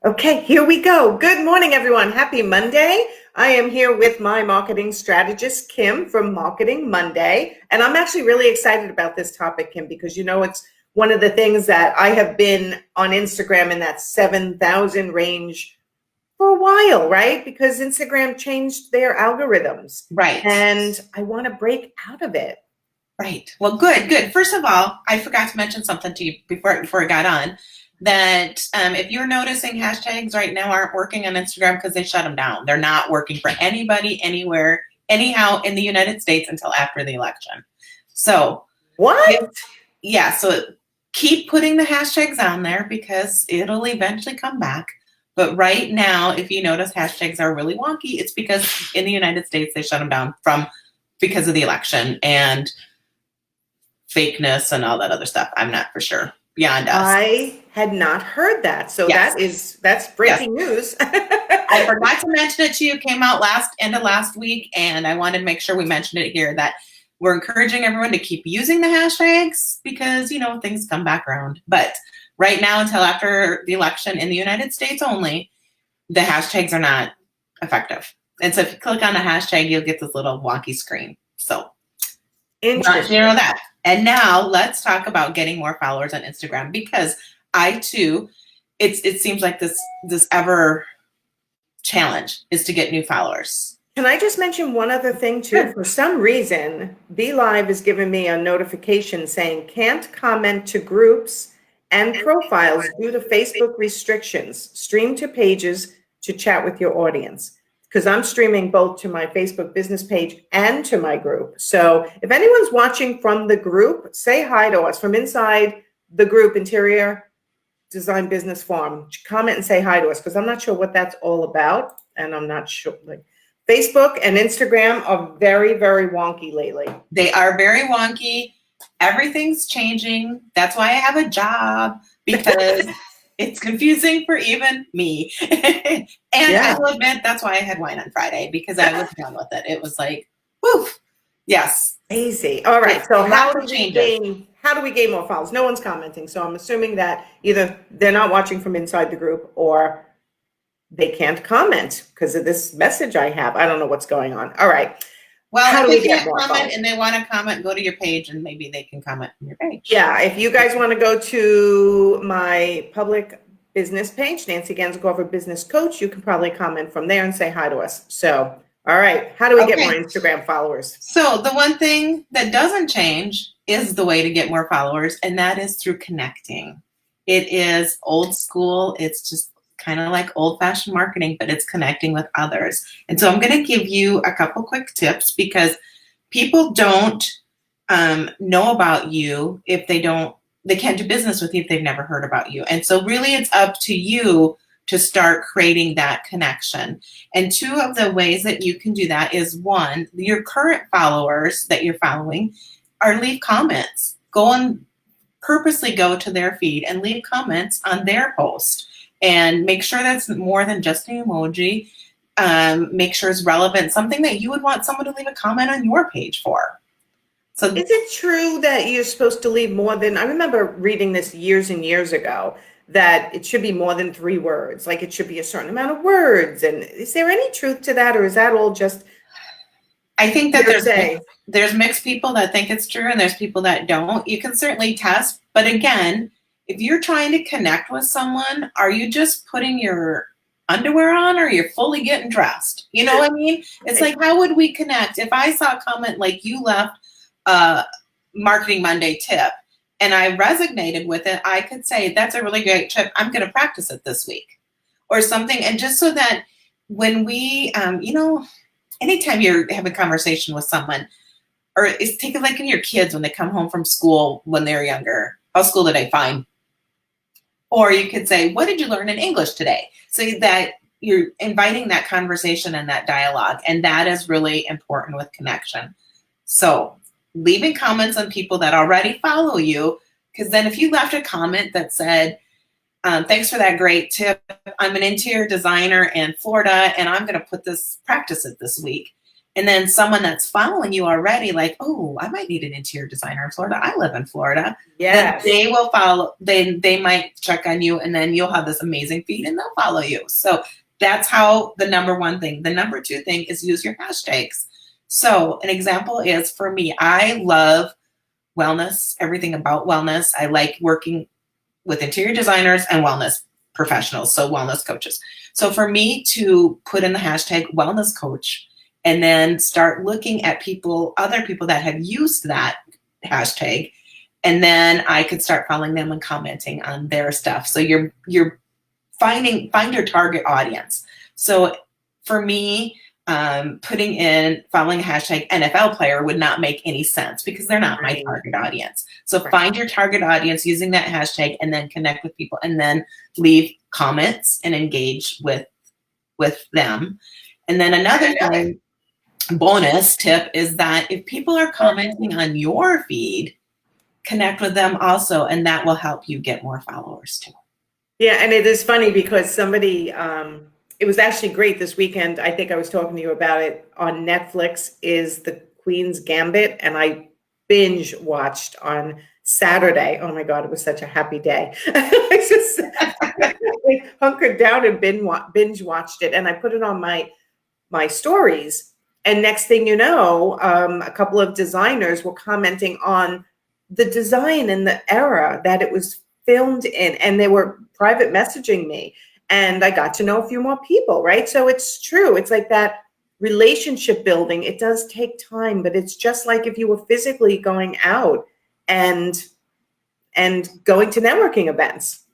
Okay, here we go. Good morning, everyone. Happy Monday. I am here with my marketing strategist, Kim from Marketing Monday. And I'm actually really excited about this topic, Kim, because it's one of the things that I have been on Instagram in that 7,000 range for a while, right? Because Instagram changed their algorithms Right, and I want to break out of it. right. Well, good. First of all, I forgot to mention something to you before I got on. That if you're noticing hashtags right now aren't working on Instagram because they shut them down. They're not working for anybody, anywhere, anyhow in the United States until after the election. So, What? so keep putting the hashtags on there because it'll eventually come back. But right now, if you notice hashtags are really wonky, it's because in the United States they shut them down because of the election and fakeness and all that other stuff. I'm not for sure. Beyond us. I had not heard that. So Yes. that's Yes. breaking news. I forgot to mention it to you. It came out end of last week, and I wanted to make sure we mentioned it here that we're encouraging everyone to keep using the hashtags because things come back around. But right now, until after the election in the United States only, the hashtags are not effective. And so if you click on the hashtag, you'll get this little wonky screen. So Interesting. that. And now let's talk about getting more followers on Instagram because I too, it seems like this ever challenge is to get new followers. Can I just mention one other thing too? Sure. For some reason, BeLive is giving me a notification saying can't comment to groups and profiles due to Facebook restrictions. Stream to pages to chat with your audience. Because I'm streaming both to my Facebook business page and to my group. So if anyone's watching from the group, say hi to us from inside the group, Interior Design Business Forum. Comment and say hi to us because I'm not sure what that's all about. And I'm not sure. Facebook and Instagram are very, very wonky lately. They are very wonky. Everything's changing. That's why I have a job because it's confusing for even me. And I will admit that's why I had wine on Friday because I was done with it. It was like, woof. Yes. Easy. All right. So how do we gain more followers? No one's commenting. So I'm assuming that either they're not watching from inside the group or they can't comment because of this message I have. I don't know what's going on. All right. Well, how if they can't comment and they want to comment, go to your page and maybe they can comment on your page. Yeah. If you guys want to go to my public business page, Nancy Ganzagova Business Coach, you can probably comment from there and say hi to us. So, all right. How do we get more Instagram followers? So the one thing that doesn't change is the way to get more followers, and that is through connecting. It is old school. It's just kind of like old-fashioned marketing, but it's connecting with others. And so I'm going to give you a couple quick tips because people don't know about you if they can't do business with you if they've never heard about you. And so really it's up to you to start creating that connection. And two of the ways that you can do that is one, your current followers that you're following leave comments. Purposely go to their feed and leave comments on their post. And make sure that's more than just an emoji. Make sure it's relevant, something that you would want someone to leave a comment on your page for. So is it true that you're supposed to leave more than, I remember reading this years and years ago, that it should be more than 3 words, like it should be a certain amount of words. And is there any truth to that, or is that all just, I think that there's mixed people that think it's true and there's people that don't. You can certainly test, but again, if you're trying to connect with someone, are you just putting your underwear on or you're fully getting dressed? You know what I mean? It's like, how would we connect? If I saw a comment like you left a Marketing Monday tip and I resonated with it, I could say, that's a really great tip. I'm going to practice it this week or something. And just so that when we, anytime you're having a conversation with someone, or take it like in your kids when they come home from school when they're younger. How's school today? Fine. Or you could say, what did you learn in English today? So that you're inviting that conversation and that dialogue. And that is really important with connection. So leaving comments on people that already follow you, because then if you left a comment that said, thanks for that great tip. I'm an interior designer in Florida, and I'm going to practice it this week. And then someone that's following you already, like, oh, I might need an interior designer in Florida. I live in Florida. Yes. Then they will follow. They might check on you, and then you'll have this amazing feed, and they'll follow you. So that's how the number one thing. The number two thing is use your hashtags. So an example is, for me, I love wellness, everything about wellness. I like working with interior designers and wellness professionals, so wellness coaches. So for me to put in the hashtag wellness coach and then start looking at other people that have used that hashtag, and then I could start following them and commenting on their stuff. So you're find your target audience. So for me, following a hashtag NFL player would not make any sense because they're not my target audience. So find your target audience using that hashtag, and then connect with people, and then leave comments and engage with them. And then another bonus tip is that if people are commenting on your feed, connect with them also, and that will help you get more followers too. Yeah, and it is funny because somebody, it was actually great this weekend. I think I was talking to you about it on Netflix, is The Queen's Gambit, and I binge watched on Saturday. Oh my God, it was such a happy day. I just hunkered down and binge watched it, and I put it on my stories. And next thing you know, a couple of designers were commenting on the design and the era that it was filmed in, and they were private messaging me, and I got to know a few more people, right? So it's true. It's like that relationship building. It does take time, but it's just like if you were physically going out and going to networking events.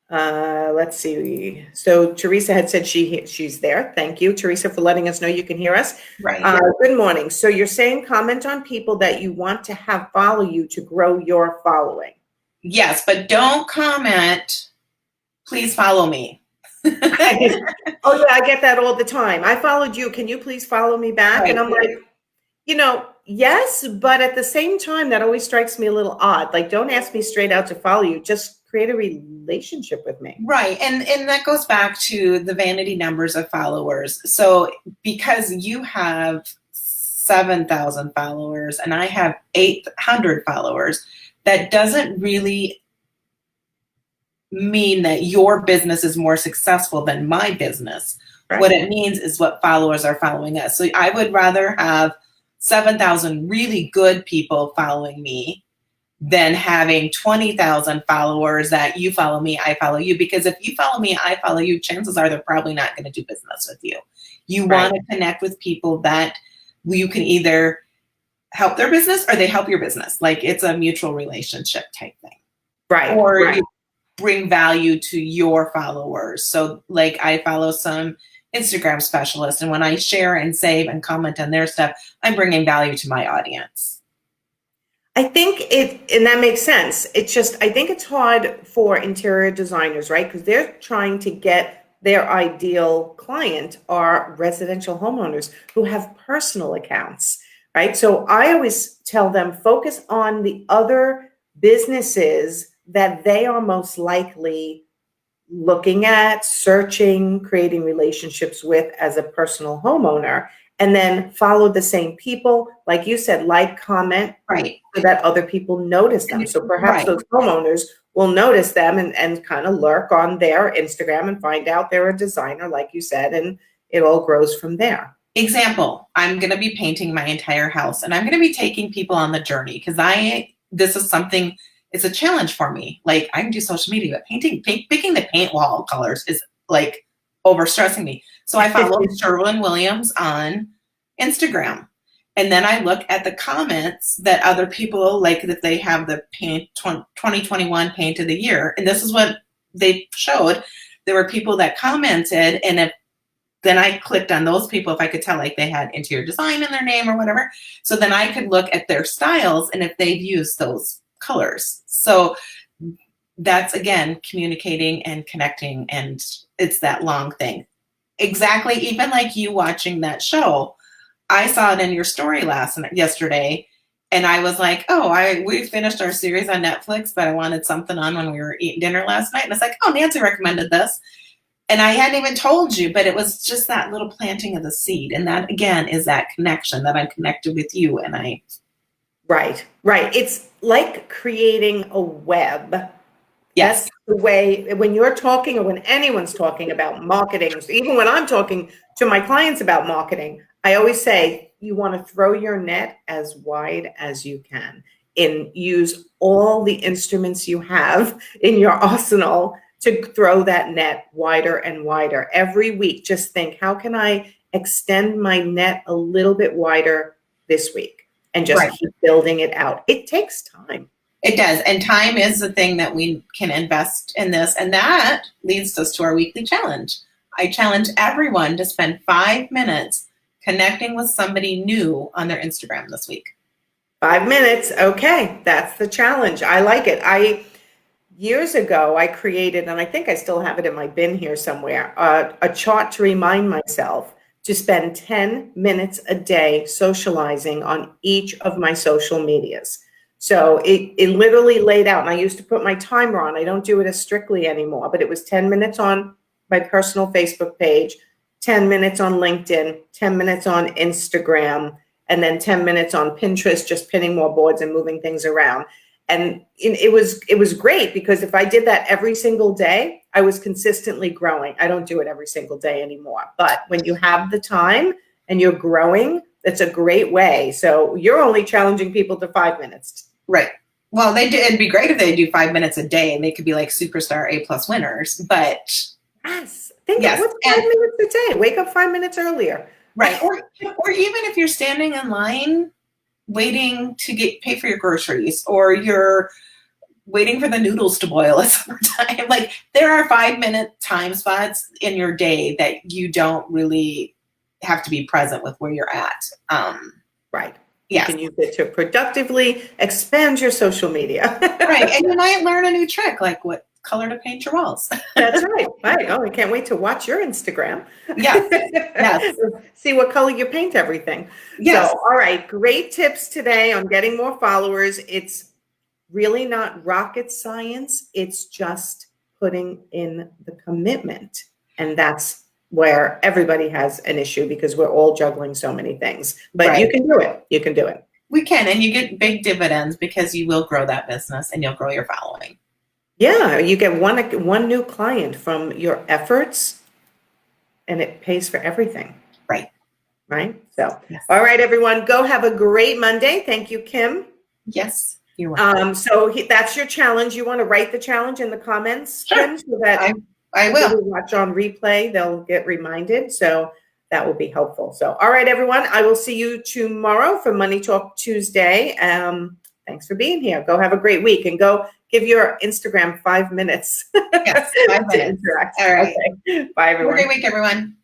Let's see. So Teresa had said she's there. Thank you, Teresa, for letting us know you can hear us. Right. Good morning. So you're saying comment on people that you want to have follow you to grow your following. Yes, but don't comment, please follow me. Oh yeah, I get that all the time. I followed you. Can you please follow me back? Right. And I'm like, yes, but at the same time, that always strikes me a little odd. Like, don't ask me straight out to follow you. Just create a relationship with me. Right. And that goes back to the vanity numbers of followers. So because you have 7,000 followers and I have 800 followers, that doesn't really mean that your business is more successful than my business. Right. What it means is what followers are following us. So I would rather have 7,000 really good people following me than having 20,000 followers that you follow me, I follow you. Because if you follow me, I follow you, chances are they're probably not going to do business with you. You want to connect with people that you can either help their business or they help your business. Like, it's a mutual relationship type thing. Right. Or you bring value to your followers. So like, I follow some Instagram specialists, and when I share and save and comment on their stuff, I'm bringing value to my audience. I think and that makes sense. It's just, I think it's hard for interior designers, right? Because they're trying to get their ideal client are residential homeowners who have personal accounts, right? So I always tell them, focus on the other businesses that they are most likely looking at, searching, creating relationships with as a personal homeowner. And then follow the same people, like you said, like, comment, right, so that other people notice them. So perhaps those homeowners will notice them and kind of lurk on their Instagram and find out they're a designer, like you said, and it all grows from there. Example, I'm going to be painting my entire house, and I'm going to be taking people on the journey because this is something, it's a challenge for me. Like, I can do social media, but picking the paint wall colors is like overstressing me. So I follow Sherwin-Williams on Instagram. And then I look at the comments that other people, like, that they have the paint 2021 paint of the year. And this is what they showed. There were people that commented, and then I clicked on those people if I could tell, like, they had interior design in their name or whatever. So then I could look at their styles and if they've used those colors. So that's, again, communicating and connecting, and it's that long thing. Exactly. Even like you watching that show, I saw it in your story yesterday, and I was like, we finished our series on Netflix, but I wanted something on when we were eating dinner last night. And it's like, oh, Nancy recommended this. And I hadn't even told you, but it was just that little planting of the seed. And that, again, is that connection that I'm connected with you. And Right. It's like creating a web. Yes. That's the way, when you're talking or when anyone's talking about marketing, even when I'm talking to my clients about marketing, I always say, you want to throw your net as wide as you can and use all the instruments you have in your arsenal to throw that net wider and wider. Every week, just think, how can I extend my net a little bit wider this week? And just keep building it out. It takes time. It does. And time is the thing that we can invest in this. And that leads us to our weekly challenge. I challenge everyone to spend 5 minutes connecting with somebody new on their Instagram this week. 5 minutes. Okay. That's the challenge. I like it. Years ago, I created, and I think I still have it in my bin here somewhere, a chart to remind myself to spend 10 minutes a day socializing on each of my social medias. So it literally laid out, and I used to put my timer on. I don't do it as strictly anymore, but it was 10 minutes on my personal Facebook page, 10 minutes on LinkedIn, 10 minutes on Instagram, and then 10 minutes on Pinterest, just pinning more boards and moving things around. And it was great because if I did that every single day, I was consistently growing. I don't do it every single day anymore. But when you have the time and you're growing, it's a great way. So you're only challenging people to 5 minutes. Right. Well, it'd be great if they do 5 minutes a day and they could be like superstar A+ winners. But yes, think of what's 5 minutes a day. Wake up 5 minutes earlier. Right. Or even if you're standing in line waiting to pay for your groceries, or you're waiting for the noodles to boil at some time. Like, there are 5 minute time spots in your day that you don't really have to be present with where you're at. Right. Yes. You can use it to productively expand your social media. Right. And you might learn a new trick, like what color to paint your walls. That's right. Right. Oh, I can't wait to watch your Instagram. Yes. Yes. See what color you paint everything. Yes. So, all right. Great tips today on getting more followers. It's really not rocket science. It's just putting in the commitment. And that's where everybody has an issue because we're all juggling so many things. But you can do it. You can do it. We can. And you get big dividends because you will grow that business and you'll grow your following. Yeah, you get one new client from your efforts, and it pays for everything. Right. Right? So, All right, everyone, go have a great Monday. Thank you, Kim. Yes, you're welcome. So that's your challenge. You want to write the challenge in the comments, sure. Kim, so that I will. Watch on replay. They'll get reminded. So that will be helpful. So, all right, everyone, I will see you tomorrow for Money Talk Tuesday. Thanks for being here. Go have a great week and go give your Instagram 5 minutes. Yes, 5 minutes. Interact. All right. Okay. Bye, everyone. Have a great week, everyone.